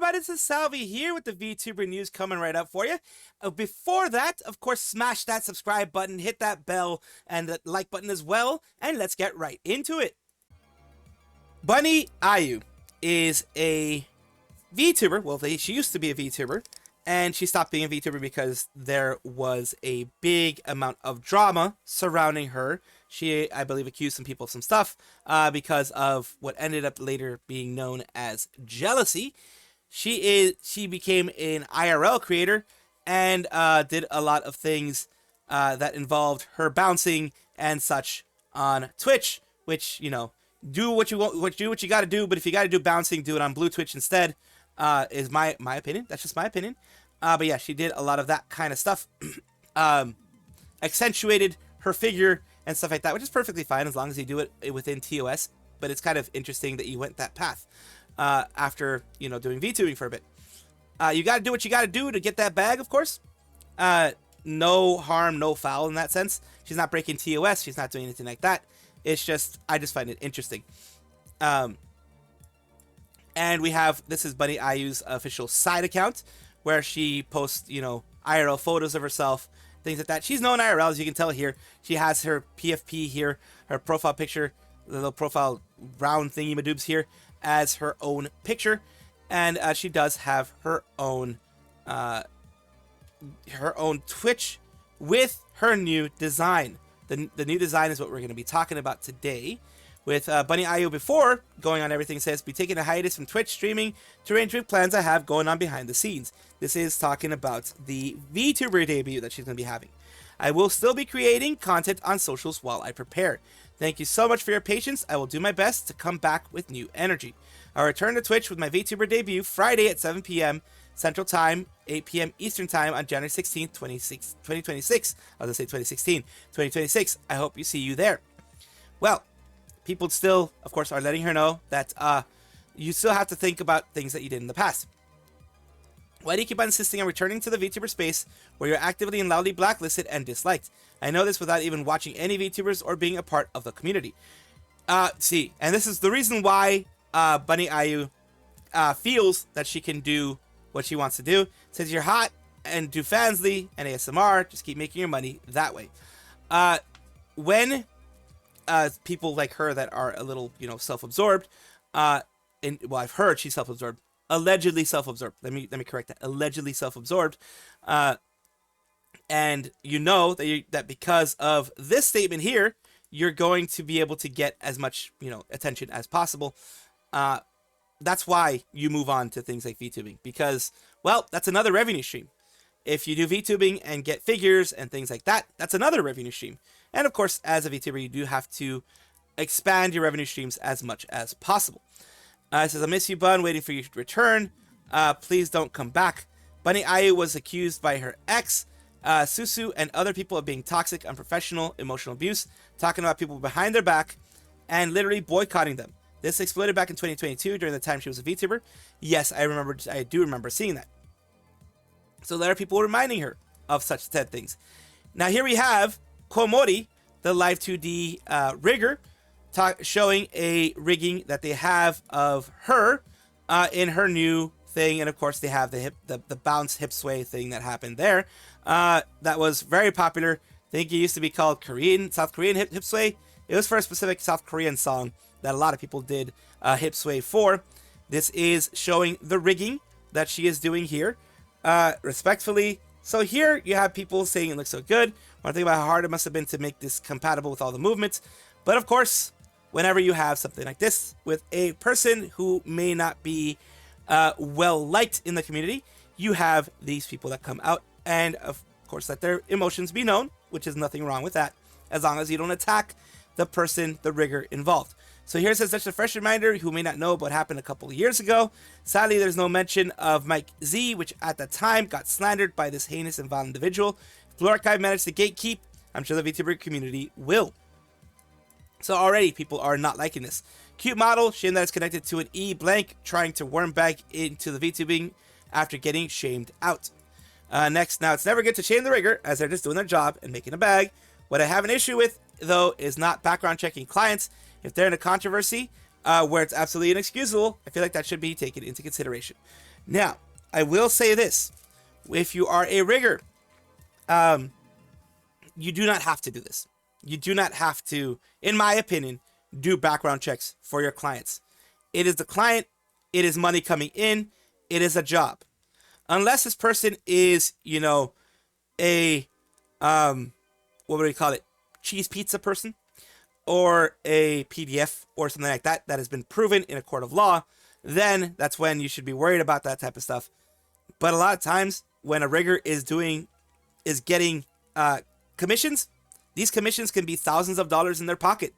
everybody, this is Salvi here with the VTuber news coming right up for you. Before that, of course, smash that subscribe button, hit that bell, and the like button as well, and let's get right into it. BunnyAyu is a VTuber. Well, she used to be a VTuber, and she stopped being a VTuber because there was a big amount of drama surrounding her. She, I believe, accused some people of some stuff because of what ended up later being known as jealousy. She became an IRL creator and did a lot of things that involved her bouncing and such on Twitch, which, you know, do what you want, do what you got to do, but if you got to do bouncing, do it on Blue Twitch instead, is my opinion. That's just my opinion. But yeah, she did a lot of that kind of stuff, accentuated her figure and stuff like that, which is perfectly fine as long as you do it within TOS. But it's kind of interesting that you went that path after, you know, doing VTubing for a bit. You got to do what you got to do to get that bag, of course. No harm, no foul in that sense. She's not breaking TOS. She's not doing anything like that. It's just, I just find it interesting. And we have, this is BunnyAyu's official side account where she posts, you know, IRL photos of herself, things like that. She's known IRL, as you can tell here. She has her PFP here, her profile picture, the little profile round thingy madoobs here as her own picture. And she does have her own Twitch with her new design. The new design is what we're going to be talking about today. With BunnyAyu before going on everything says, be taking a hiatus from Twitch streaming to arrange with plans I have going on behind the scenes. This is talking about the VTuber debut that she's going to be having. I will still be creating content on socials while I prepare. Thank you so much for your patience. I will do my best to come back with new energy. I'll return to Twitch with my VTuber debut Friday at 7 p.m. Central Time, 8 p.m. Eastern Time on January 16th, 2026. I was going to say 2016. 2026. I hope you see you there. Well, people still, of course, are letting her know that you still have to think about things that you did in the past. Why do you keep on insisting on returning to the VTuber space where you're actively and loudly blacklisted and disliked? I know this without even watching any VTubers or being a part of the community. See, and this is the reason why BunnyAyu feels that she can do what she wants to do. Since you're hot and do fansly and ASMR, just keep making your money that way. When people like her that are a little, you know, self-absorbed, well, I've heard she's self-absorbed, allegedly self-absorbed. Let me correct that. Allegedly self-absorbed, and you know that because of this statement here, you're going to be able to get as much, you know, attention as possible. That's why you move on to things like VTubing, because, well, that's another revenue stream. If you do VTubing and get figures and things like that, that's another revenue stream. And of course, as a VTuber, you do have to expand your revenue streams as much as possible. It says, I miss you, Bun, waiting for you to return. Please don't come back. BunnyAyu was accused by her ex, Susu, and other people of being toxic, unprofessional, emotional abuse, talking about people behind their back, and literally boycotting them. This exploded back in 2022 during the time she was a VTuber. Yes, I do remember seeing that. So there are people reminding her of such said things. Now here we have Komori, the Live 2D rigger, showing a rigging that they have of her in her new thing, and of course they have the bounce hip sway thing that happened there. That was very popular. I think it used to be called South Korean hip sway. It was for a specific South Korean song that a lot of people did hip sway for. This is showing the rigging that she is doing here, respectfully. So here you have people saying it looks so good. When I think about how hard it must have been to make this compatible with all the movements. But of course, whenever you have something like this with a person who may not be well liked in the community, you have these people that come out and of course let their emotions be known, which is nothing wrong with that, as long as you don't attack the person, the rigger involved. So here it says, such a fresh reminder who may not know what happened a couple of years ago. Sadly, there's no mention of Mike Z, which at the time got slandered by this heinous and violent individual. If Blue Archive managed to gatekeep, I'm sure the VTuber community will. So already people are not liking this. Cute model, shame that it's connected to an E blank, trying to worm back into the VTubing after getting shamed out. Next, now it's never good to shame the rigger as they're just doing their job and making a bag. What I have an issue with, though, is not background checking clients. If they're in a controversy, where it's absolutely inexcusable, I feel like that should be taken into consideration. Now, I will say this. If you are a rigger, you do not have to do this. You do not have to, in my opinion, do background checks for your clients. It is the client. It is money coming in. It is a job. Unless this person is, you know, a, what would we call it? Cheese pizza person, or a PDF or something like that that has been proven in a court of law, then that's when you should be worried about that type of stuff. But a lot of times when a rigger is getting commissions, these commissions can be thousands of dollars in their pocket.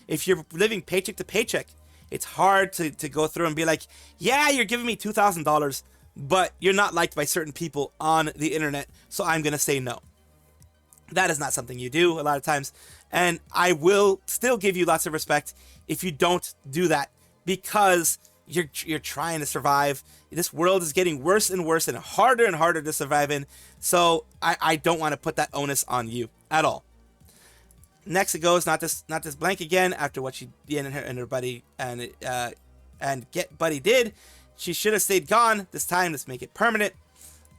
If you're living paycheck to paycheck, it's hard to go through and be like, yeah, you're giving me $2,000, but you're not liked by certain people on the internet, so I'm going to say no. That is not something you do a lot of times. And I will still give you lots of respect if you don't do that, because you're trying to survive. This world is getting worse and worse and harder to survive in. So I don't want to put that onus on you at all. Next it goes, not this blank again. After what she and her buddy and get buddy did, she should have stayed gone. This time, let's make it permanent.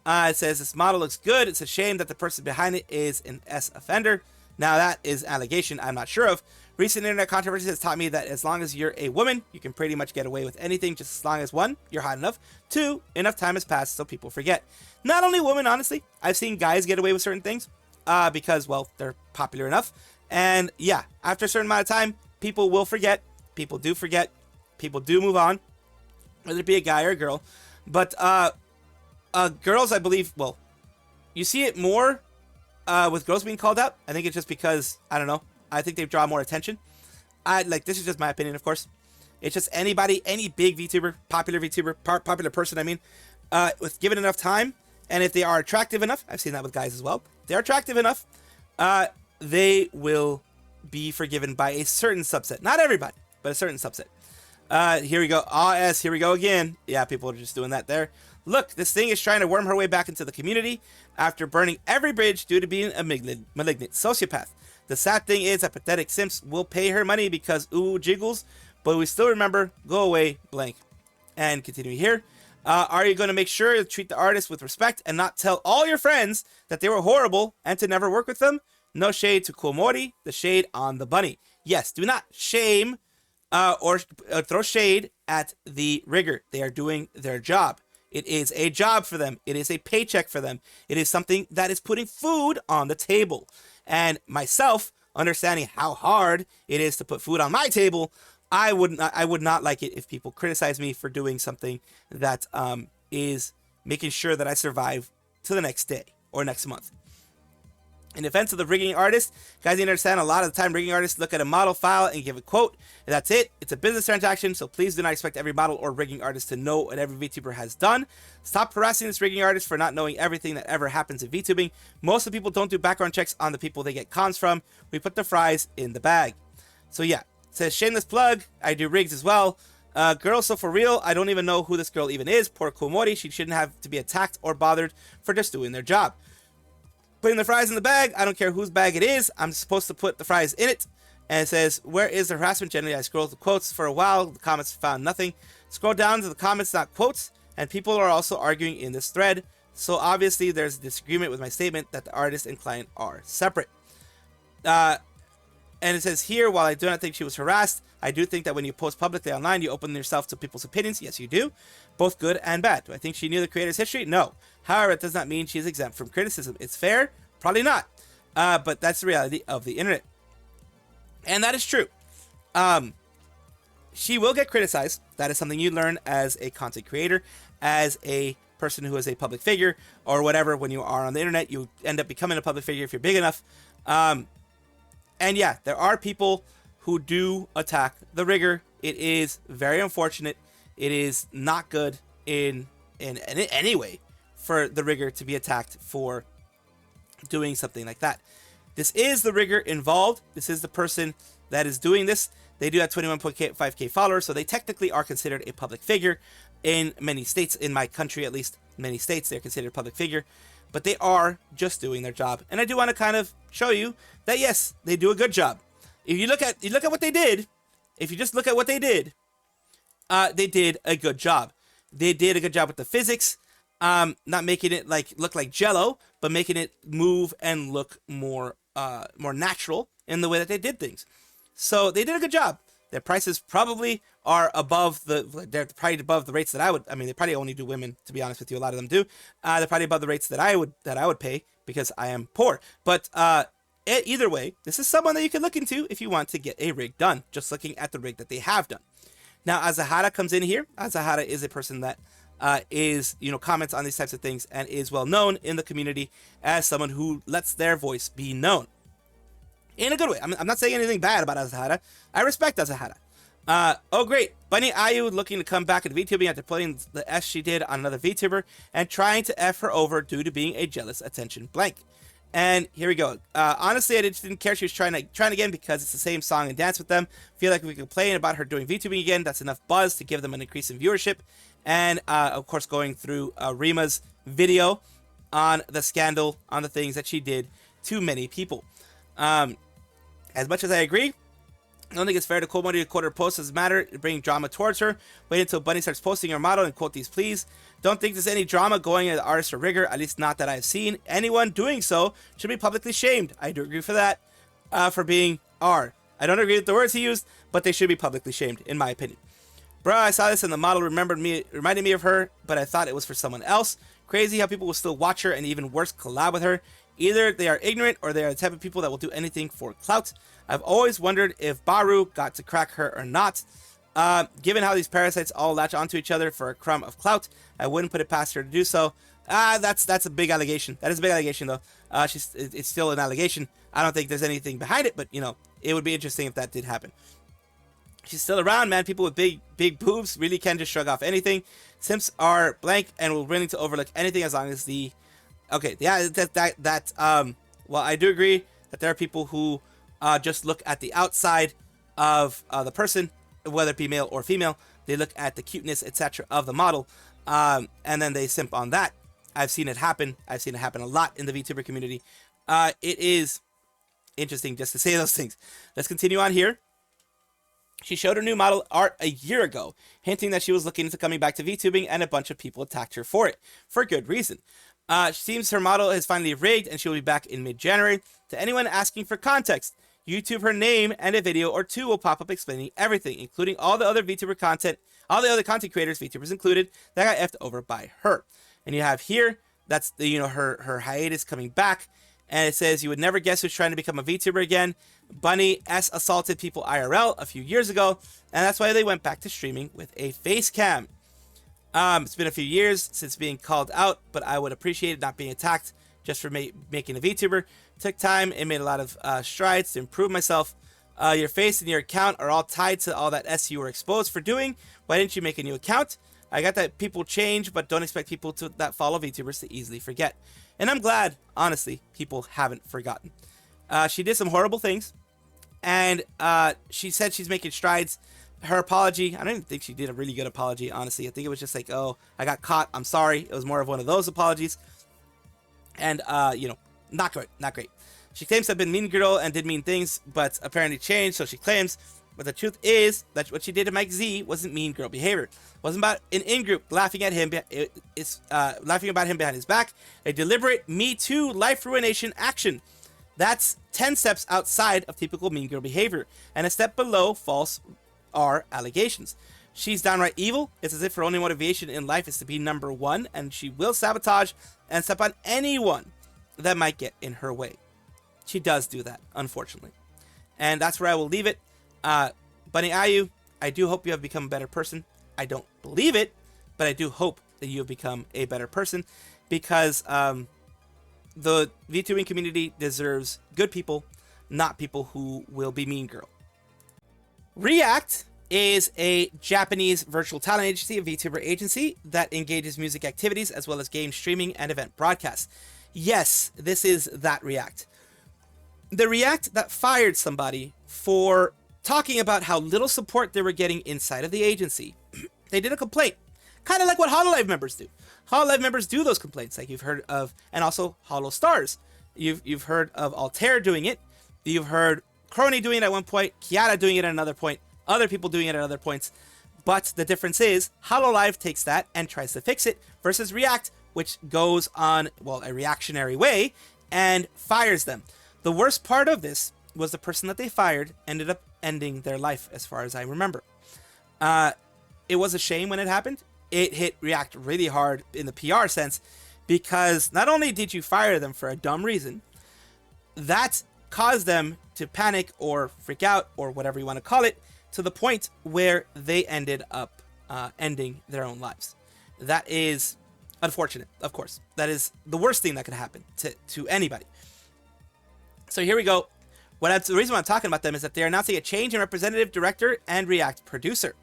It says this model looks good. It's a shame that the person behind it is an S offender. Now that is allegation I'm not sure of. Recent internet controversy has taught me that as long as you're a woman, you can pretty much get away with anything, just as long as 1, you're hot enough, 2, enough time has passed so people forget. Not only women, honestly, I've seen guys get away with certain things because, well, they're popular enough. And yeah, after a certain amount of time, people will forget. People do forget. People do move on, whether it be a guy or a girl. But girls, I believe, well, you see it more with girls being called out. I think it's just because, I don't know, I think they draw more attention. This is just my opinion, of course. It's just anybody, any big VTuber, popular VTuber, popular person, I mean, with given enough time, and if they are attractive enough, I've seen that with guys as well, if they're attractive enough, they will be forgiven by a certain subset. Not everybody, but a certain subset. Here we go. Here we go again. Yeah, people are just doing that there. Look, this thing is trying to worm her way back into the community after burning every bridge due to being a malignant sociopath. The sad thing is that pathetic simps will pay her money because ooh jiggles, but we still remember, go away, blank. And continue here. Are you going to make sure to treat the artist with respect and not tell all your friends that they were horrible and to never work with them? No shade to Komori, the shade on the bunny. Yes, do not shame or throw shade at the rigger. They are doing their job. It is a job for them. It is a paycheck for them. It is something that is putting food on the table. And myself, understanding how hard it is to put food on my table, I would not like it if people criticize me for doing something that is making sure that I survive to the next day or next month. In defense of the rigging artist, guys need to understand a lot of the time rigging artists look at a model file and give a quote, and that's it. It's a business transaction, so please do not expect every model or rigging artist to know what every VTuber has done. Stop harassing this rigging artist for not knowing everything that ever happens in VTubing. Most of the people don't do background checks on the people they get cons from. We put the fries in the bag. So yeah, it says shameless plug. I do rigs as well. Girl, so for real, I don't even know who this girl even is. Poor Komori, she shouldn't have to be attacked or bothered for just doing their job. Putting the fries in the bag, I don't care whose bag it is, I'm supposed to put the fries in it. And it says, where is the harassment? Generally, I scrolled the quotes for a while, the comments found nothing. Scroll down to the comments, not quotes, and people are also arguing in this thread. So obviously there's a disagreement with my statement that the artist and client are separate. And it says here, while I do not think she was harassed, I do think that when you post publicly online, you open yourself to people's opinions. Yes, you do. Both good and bad. Do I think she knew the creator's history? No. However, it does not mean she is exempt from criticism. It's fair? Probably not. But that's the reality of the internet. And that is true. She will get criticized. That is something you learn as a content creator, as a person who is a public figure, or whatever. When you are on the internet, you end up becoming a public figure if you're big enough. And yeah, there are people who do attack the rigger. It is very unfortunate. It is not good in any way for the rigger to be attacked for doing something like that. This is the rigger involved. This is the person that is doing this. They do have 21.5k followers, so they technically are considered a public figure in many states. In my country, at least, many states, they're considered a public figure. But they are just doing their job. And I do want to kind of show you that, yes, they do a good job. If you look at what they did, if you just look at what they did, they did a good job. They did a good job with the physics, not making it look like Jello, but making it move and look more natural in the way that they did things. So they did a good job. Their prices probably are they're probably above the rates that I would. I mean, they probably only do women, to be honest with you. A lot of them do. They're probably above the rates that I would pay because I am poor. But either way, this is someone that you can look into if you want to get a rig done. Just looking at the rig that they have done. Now, Azahara comes in here. Azahara is a person that comments on these types of things and is well known in the community as someone who lets their voice be known. In a good way. I'm not saying anything bad about Azahara. I respect Azahara. Oh, great. BunnyAyu looking to come back into VTubing after playing the S she did on another VTuber and trying to F her over due to being a jealous attention blank. And here we go. Honestly, I just didn't care she was trying again because it's the same song and dance with them. Feel like we complain about her doing VTubing again. That's enough buzz to give them an increase in viewership. And, of course, going through Rima's video on the scandal, on the things that she did to many people. As much as I agree, I don't think it's fair to quote Bunny to quote her posts as matter, bring drama towards her. Wait until Bunny starts posting her model and quote these please. Don't think there's any drama going at the artist or rigger, at least not that I've seen. Anyone doing so should be publicly shamed. I do agree for that, for being R. I don't agree with the words he used, but they should be publicly shamed, in my opinion. Bro, I saw this and the model reminded me of her, but I thought it was for someone else. Crazy how people will still watch her and even worse, collab with her. Either they are ignorant or they are the type of people that will do anything for clout. I've always wondered if Baru got to crack her or not. Given how these parasites all latch onto each other for a crumb of clout, I wouldn't put it past her to do so. That's a big allegation. That is a big allegation, though. It's still an allegation. I don't think there's anything behind it, but, it would be interesting if that did happen. She's still around, man. People with big boobs really can just shrug off anything. Simps are blank and will willing to overlook anything as long as the... Okay, yeah, well, I do agree that there are people who just look at the outside of the person, whether it be male or female. They look at the cuteness, etc. of the model, and then they simp on that. I've seen it happen. I've seen it happen a lot in the VTuber community. It is interesting just to say those things. Let's continue on here. She showed her new model art a year ago, hinting that she was looking into coming back to VTubing, and a bunch of people attacked her for it, for good reason. It seems her model is finally rigged and she will be back in mid-January. To anyone asking for context, YouTube her name and a video or two will pop up explaining everything, including all the other VTuber content, all the other content creators, VTubers included, that got effed over by her. And you have here, that's the, her hiatus coming back, and it says, you would never guess who's trying to become a VTuber again. Bunny S assaulted people IRL a few years ago, and that's why they went back to streaming with a face cam. It's been a few years since being called out, but I would appreciate not being attacked just for making a VTuber. Took time and made a lot of strides to improve myself. Your face and your account are all tied to all that S you were exposed for doing. Why didn't you make a new account? I got that people change, but don't expect people that follow VTubers to easily forget. And I'm glad, honestly, people haven't forgotten. She did some horrible things, and she said she's making strides. Her apology, I don't even think she did a really good apology, honestly. I think it was just like, oh, I got caught, I'm sorry. It was more of one of those apologies. And, not great. She claims to have been mean girl and did mean things, but apparently changed, so she claims. But the truth is that what she did to Mike Z wasn't mean girl behavior. It wasn't about an in-group laughing at him. It's laughing about him behind his back. A deliberate Me Too life ruination action. That's 10 steps outside of typical mean girl behavior, and a step below false are allegations. She's downright evil. It's as if her only motivation in life is to be number one, and she will sabotage and step on anyone that might get in her way. She does do that, unfortunately. And that's where I will leave it. BunnyAyu, I do hope you have become a better person. I don't believe it, but I do hope that you have become a better person, because the VTubing community deserves good people, not people who will be mean girl. AcT is a Japanese virtual talent agency, a VTuber agency that engages music activities as well as game streaming and event broadcasts. Yes, this is that AcT. The AcT that fired somebody for talking about how little support they were getting inside of the agency. They did a complaint, kind of like what Hololive members do. Hololive members do those complaints, like you've heard of, and also Holostars. You've heard of Altair doing it. You've heard Korone doing it at one point, Kiara doing it at another point, other people doing it at other points. But the difference is Hololive takes that and tries to fix it versus React, which goes on, well, a reactionary way and fires them. The worst part of this was the person that they fired ended up ending their life, as far as I remember. It was a shame when it happened. It hit React really hard in the PR sense, because not only did you fire them for a dumb reason, that caused them to panic or freak out or whatever you want to call it, to the point where they ended up ending their own lives. That is unfortunate, of course. That is the worst thing that could happen to anybody. So here we go. The reason why I'm talking about them is that they're announcing a change in representative director and React producer.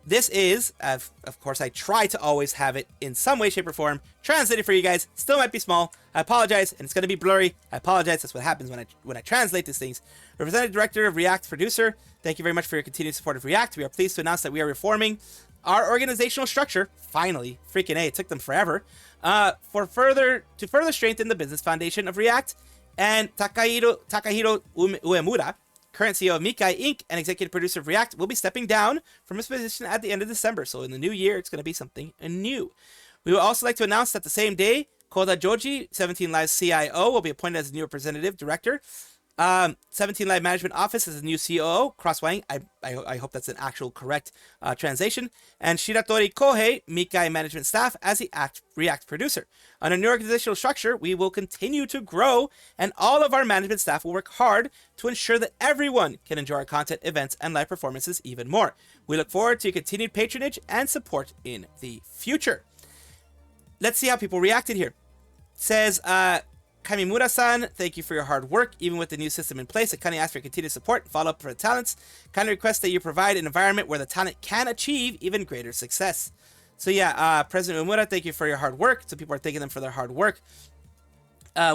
This is, of course, I try to always have it in some way, shape, or form translated for you guys. Still might be small. I apologize, and it's going to be blurry. I apologize. That's what happens when I translate these things. Representative director of React producer, thank you very much for your continued support of React. We are pleased to announce that we are reforming our organizational structure. Finally, freaking A, it took them forever. To further strengthen the business foundation of React, and Takahiro Uemura, current CEO of Mika Inc. and executive producer of React, will be stepping down from his position at the end of December. So in the new year, it's going to be something new. We would also like to announce that the same day, Koda Joji, 17 Live's CIO, will be appointed as a new representative director. 17 Live Management Office is a new COO, crosswaying. I hope that's an actual correct translation. And Shiratori Kohei, Mikai Management Staff, as the React producer. On a new organizational structure, we will continue to grow, and all of our management staff will work hard to ensure that everyone can enjoy our content, events, and live performances even more. We look forward to your continued patronage and support in the future. Let's see how people reacted here. It says, Kamimura-san, thank you for your hard work. Even with the new system in place, I kindly ask for your continued support and follow up for the talents. Kindly request that you provide an environment where the talent can achieve even greater success. So yeah, President Umura, thank you for your hard work. So people are thanking them for their hard work.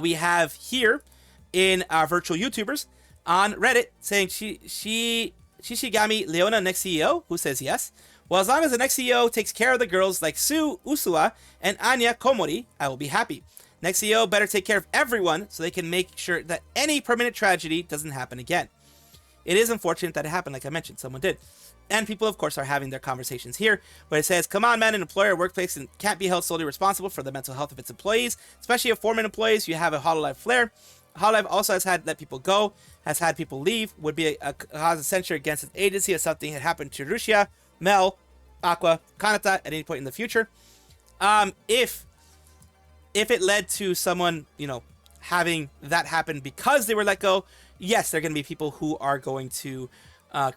We have here in our virtual YouTubers on Reddit saying Shishigami Leona, next CEO, who says yes. Well, as long as the next CEO takes care of the girls like Sue Usua and Anya Komori, I will be happy. Next CEO better take care of everyone so they can make sure that any permanent tragedy doesn't happen again. It is unfortunate that it happened, like I mentioned, someone did. And people, of course, are having their conversations here, where it says, come on, man, an employer or workplace can't be held solely responsible for the mental health of its employees, especially if foreman employees. You have a Hololive flare. Hololive also has had let people go, has had people leave, would be a cause of censure against its agency if something had happened to Rushia, Mel, Aqua, Kanata at any point in the future. If it led to someone, having that happen because they were let go, yes, there are going to be people who are going to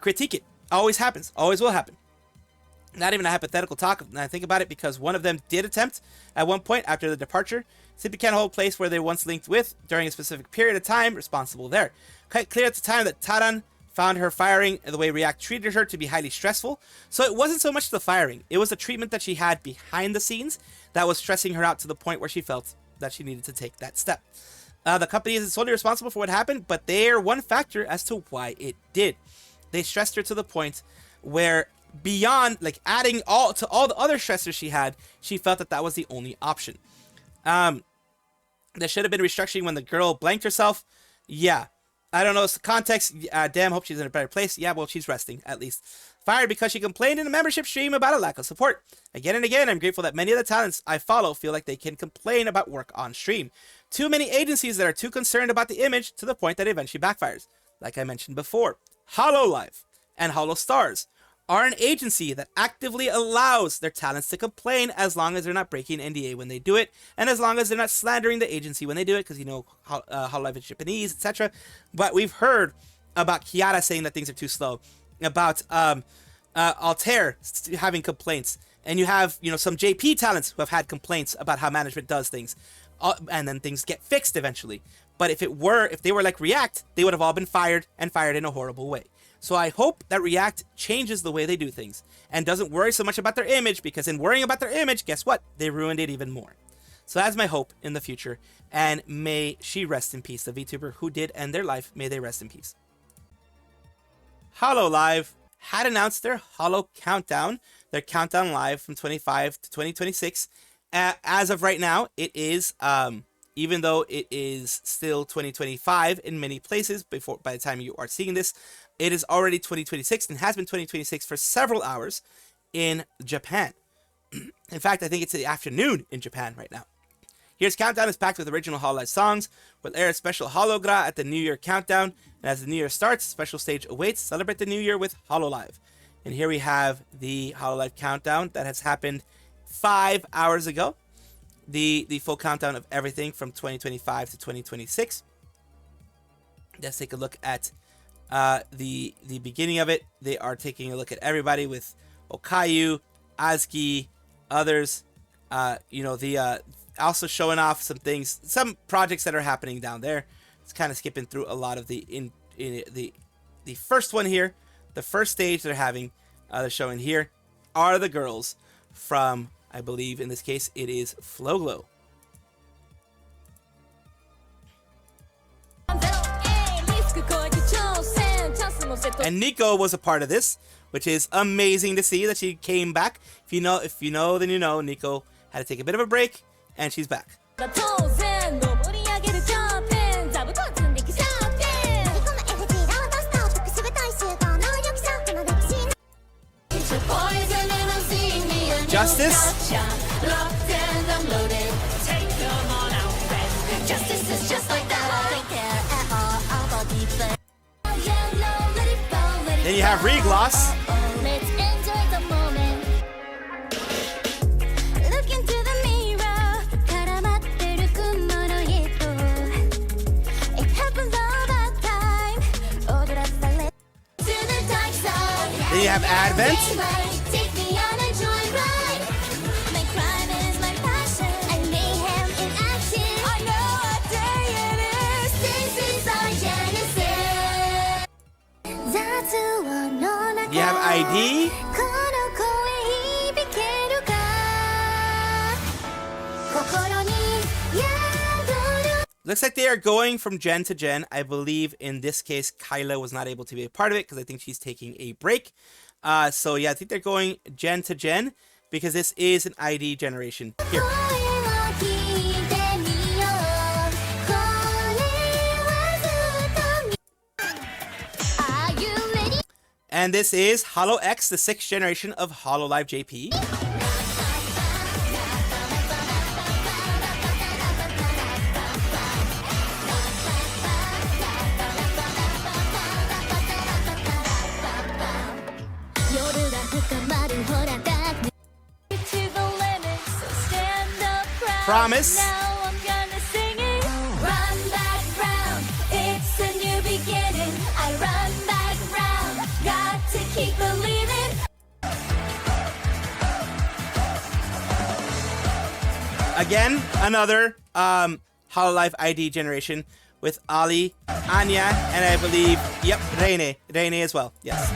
critique it. Always happens. Always will happen. Not even a hypothetical talk. And I think about it because one of them did attempt at one point after the departure. Simply can't hold a place where they once linked with during a specific period of time responsible there. Quite clear at the time that Taran found her firing and the way React treated her to be highly stressful. So it wasn't so much the firing. It was the treatment that she had behind the scenes that was stressing her out to the point where she felt that she needed to take that step. The company isn't solely responsible for what happened, but they're one factor as to why it did. They stressed her to the point where beyond, adding all the other stressors she had, she felt that was the only option. There should have been restructuring when the girl blanked herself. Yeah. I don't know the context. Damn, hope she's in a better place. Yeah, well, she's resting, at least. Fired because she complained in a membership stream about a lack of support. Again and again, I'm grateful that many of the talents I follow feel like they can complain about work on stream. Too many agencies that are too concerned about the image to the point that it eventually backfires. Like I mentioned before, Hololive and Holostars are an agency that actively allows their talents to complain as long as they're not breaking NDA when they do it, and as long as they're not slandering the agency when they do it, because Hololive is Japanese, etc. But we've heard about Kiara saying that things are too slow, about Altair having complaints, and you have some JP talents who have had complaints about how management does things, and then things get fixed eventually. But if they were like React, they would have all been fired, and fired in a horrible way. So I hope that React changes the way they do things and doesn't worry so much about their image, because in worrying about their image, guess what? They ruined it even more. So that's my hope in the future, and may she rest in peace. The VTuber who did end their life, may they rest in peace. Hololive had announced their Holo Countdown, their countdown live from 25 to 2026. As of right now, it is, even though it is still 2025 in many places by the time you are seeing this, it is already 2026 and has been 2026 for several hours. in Japan. In fact, I think it's the afternoon in Japan right now. Here's Countdown is packed with original Hololive songs. We'll air a special hologra at the New Year Countdown. And as the New Year starts, a special stage awaits. Celebrate the New Year with Hololive. And here we have the Hololive Countdown that has happened 5 hours ago. The full countdown of everything from 2025 to 2026. Let's take a look at the beginning of it. They are taking a look at everybody with Okayu, Azuki, others. Also showing off some things, some projects that are happening down there. It's kind of skipping through a lot of the first one here. The first stage they're having, they're showing here, are the girls from, I believe in this case, it is Floglo. And Nico was a part of this, which is amazing to see that she came back. If you know, then you know. Nico had to take a bit of a break, and she's back. Justice. Justice is just like that. Then you have Regloss. Let's enjoy the moment. Look into the mirror. It happens all the time. Then you have Advent. Take me on a joyride. My crime is my passion. And mayhem in action. I know what day it is. This is our genesis. You have ID. Looks like they are going from gen to gen. I believe in this case, Kyla was not able to be a part of it because I think she's taking a break. So yeah, I think they're going gen to gen because this is an ID generation here. And this is Holo X, the 6th generation of Hololive JP. Promise. Now I'm gonna sing it. Run back round. It's a new beginning. I run back round. Got to keep believing. Again, another Hololive ID generation with Ali, Anya, and I believe, yep, Reine as well. Yes.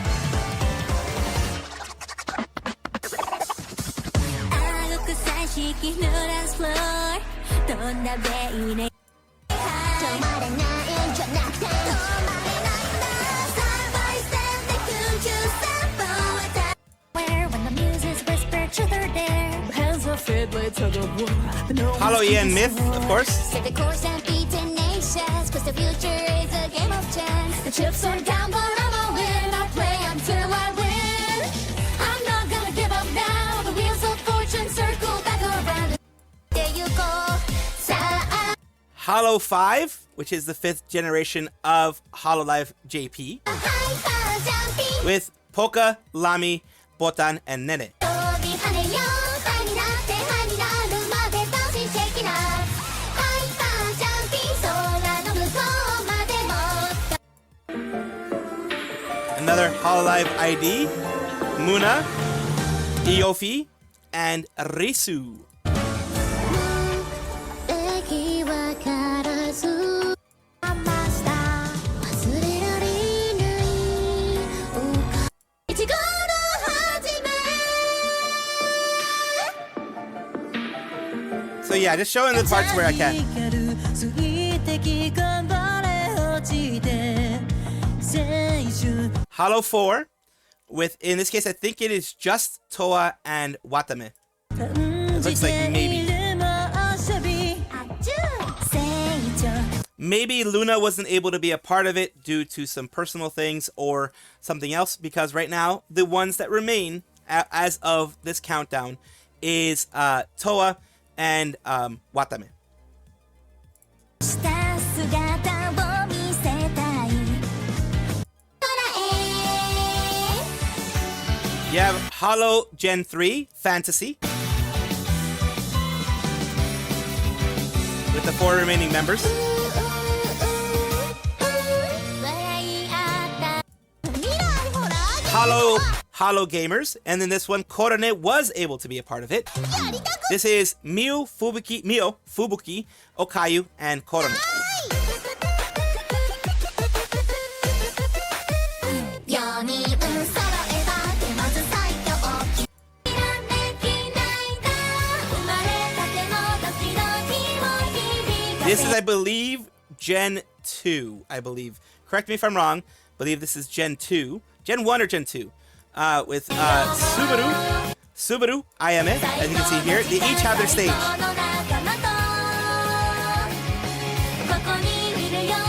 Holo and Myth, of course. Save the course and be tenacious, 'cause the future is a game of chance. The chips are down, but I'ma win. I play until I win. I'm not gonna give up now. The wheels of fortune circle back around. There you go. Holo 5, which is the 5th generation of Hololive JP, with Poka, Lami, Botan, and Nene. Another Hololive ID, Muna, Iofi, and Risu. So yeah, just showing the parts where I can. Holo 4, with, in this case, I think it is just Toa and Watame. It looks like maybe. Maybe Luna wasn't able to be a part of it due to some personal things or something else, because right now, the ones that remain as of this countdown is Toa and Watame. You have Holo Gen 3 Fantasy with the 4 remaining members. Holo Gamers, and then this one Korone was able to be a part of it. This is Mio, Fubuki, Okayu, and Korone. This is, I believe, Gen 2, I believe. Correct me if I'm wrong. I believe this is Gen 2. Gen 1 or Gen 2? With Subaru, Ayame, as you can see here. They each have their stage.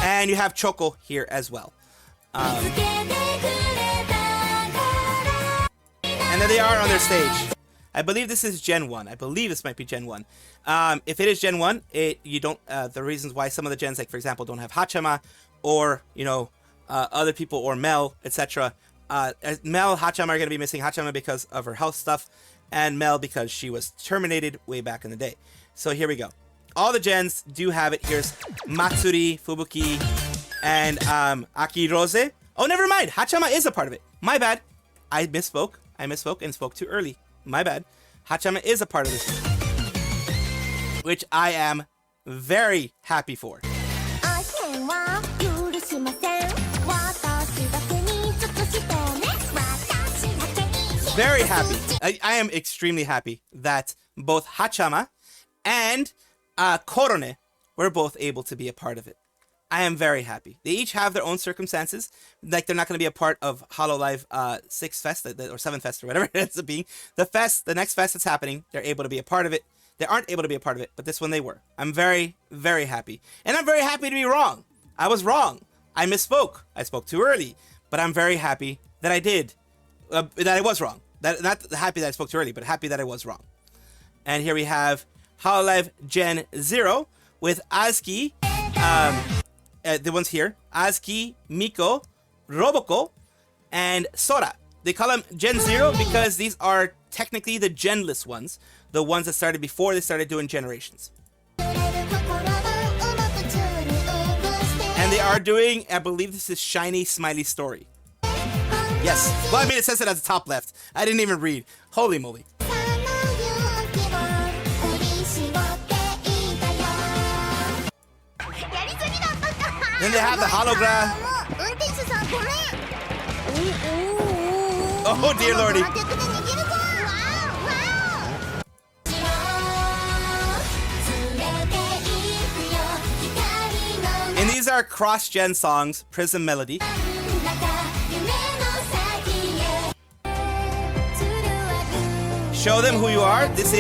And you have Choco here as well. And then they are on their stage. I believe this is Gen 1. I believe this might be Gen 1. If it is Gen 1, you don't, the reasons why some of the gens, like for example, don't have Haachama or, you know, other people or Mel, etc. Mel, Haachama are going to be missing. Haachama because of her health stuff, and Mel because she was terminated way back in the day. So here we go. All the gens do have it. Here's Matsuri, Fubuki, and Akirose. Oh, never mind. Haachama is a part of it. My bad. I misspoke and spoke too early. My bad. Haachama is a part of this, which I am very happy for. Very happy. I am extremely happy that both Haachama and Korone were both able to be a part of it. I am very happy. They each have their own circumstances. Like, they're not going to be a part of Hololive 6 Fest or 7 Fest or whatever it ends up being. The next fest that's happening, they're able to be a part of it. They aren't able to be a part of it, but this one they were. I'm very, very happy. And I'm very happy to be wrong. I was wrong. I misspoke. I spoke too early. But I'm very happy that I did. That I was wrong. Not happy that I spoke too early, but happy that I was wrong. And here we have Hololive Gen 0 with Azuki. The ones here. Azuki, Miko, Roboko, and Sora. They call them Gen 0 because these are technically the genless ones. The ones that started before they started doing generations. And they are doing, I believe this is Shiny Smiley Story. Yes. Well, I mean, it says it at the top left. I didn't even read. Holy moly. Then they have the hologram. Oh, dear lordy. And these are cross-gen songs, Prism Melody. Show them who you are. This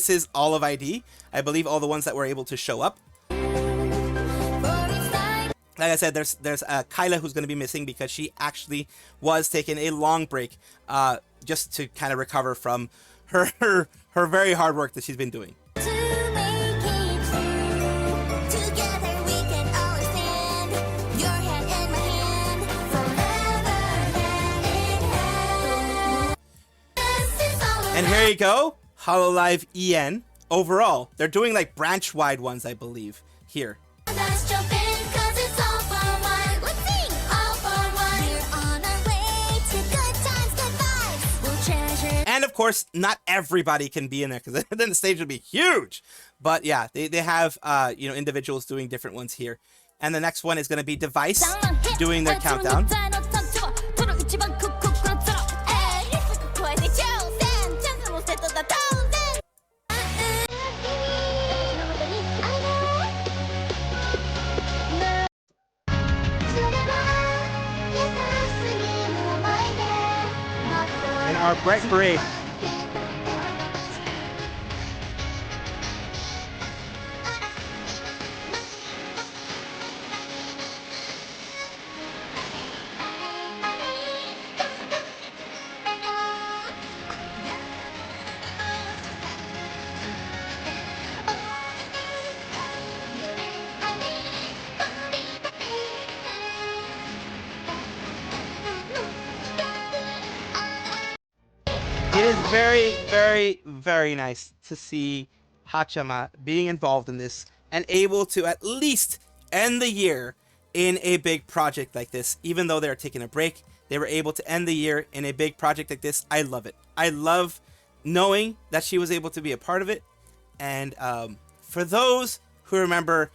is all of ID. I believe all the ones that were able to show up. Like I said, there's Kyla who's going to be missing because she actually was taking a long break just to kind of recover from her very hard work that she's been doing. And here you go, Hololive EN. Overall, they're doing like branch-wide ones, I believe, here. And of course, not everybody can be in there because then the stage would be huge. But yeah, they have individuals doing different ones here. And the next one is going to be Device doing their countdown. And our Bright Parade. very, very, very nice to see Haachama being involved in this and able to at least end the year in a big project like this. Even though they're taking a break, they were able to end the year in a big project like this. I love it. I love knowing that she was able to be a part of it. And for those who remember,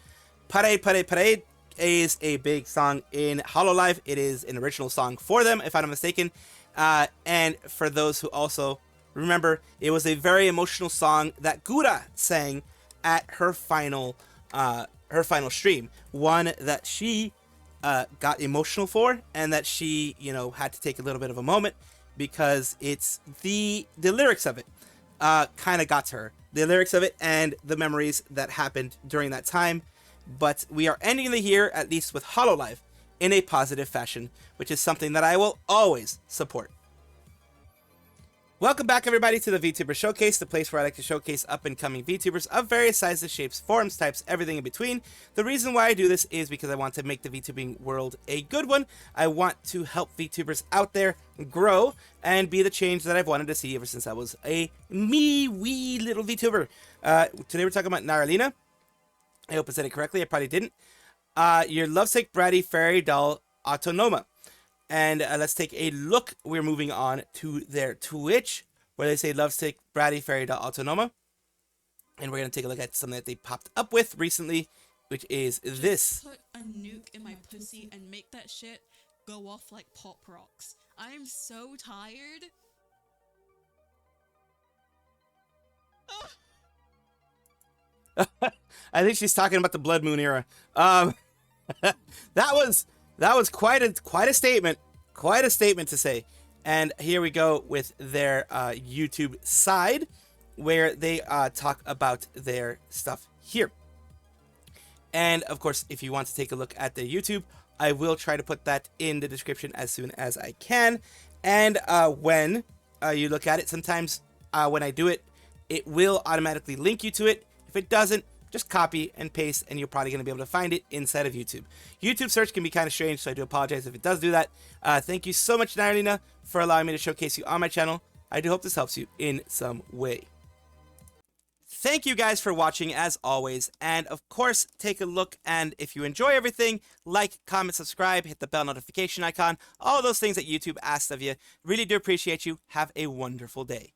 Parade, Parade, Parade is a big song in Hololive. It is an original song for them, if I'm not mistaken. And for those who also remember, it was a very emotional song that Gura sang at her final stream. One that she got emotional for, and that she, you know, had to take a little bit of a moment, because it's the lyrics of it kind of got to her. The lyrics of it and the memories that happened during that time. But we are ending the year, at least with Hololive, in a positive fashion, which is something that I will always support. Welcome back, everybody, to the VTuber Showcase, the place where I like to showcase up-and-coming VTubers of various sizes, shapes, forms, types, everything in between. The reason why I do this is because I want to make the VTubing world a good one. I want to help VTubers out there grow and be the change that I've wanted to see ever since I was a wee little VTuber. Today we're talking about Nyrlena. I hope I said it correctly. I probably didn't. Your lovesick bratty fairy doll Autonoma. And let's take a look. We're moving on to their Twitch, where they say lovesick bratty fairy doll Autonoma. And we're going to take a look at something that they popped up with recently, which is this. Put a nuke in my pussy and make that shit go off like pop rocks. I am so tired. I think she's talking about the Blood Moon era. That was quite a statement. Quite a statement to say. And here we go with their YouTube side, where they talk about their stuff here. And of course, if you want to take a look at their YouTube, I will try to put that in the description as soon as I can. And when you look at it, sometimes when I do it, it will automatically link you to it. If it doesn't, just copy and paste, and you're probably going to be able to find it inside of YouTube. YouTube search can be kind of strange, so I do apologize if it does do that. Thank you so much, Nyrlena, for allowing me to showcase you on my channel. I do hope this helps you in some way. Thank you guys for watching, as always, and of course, take a look, and if you enjoy everything, like, comment, subscribe, hit the bell notification icon, all those things that YouTube asks of you. Really do appreciate you. Have a wonderful day.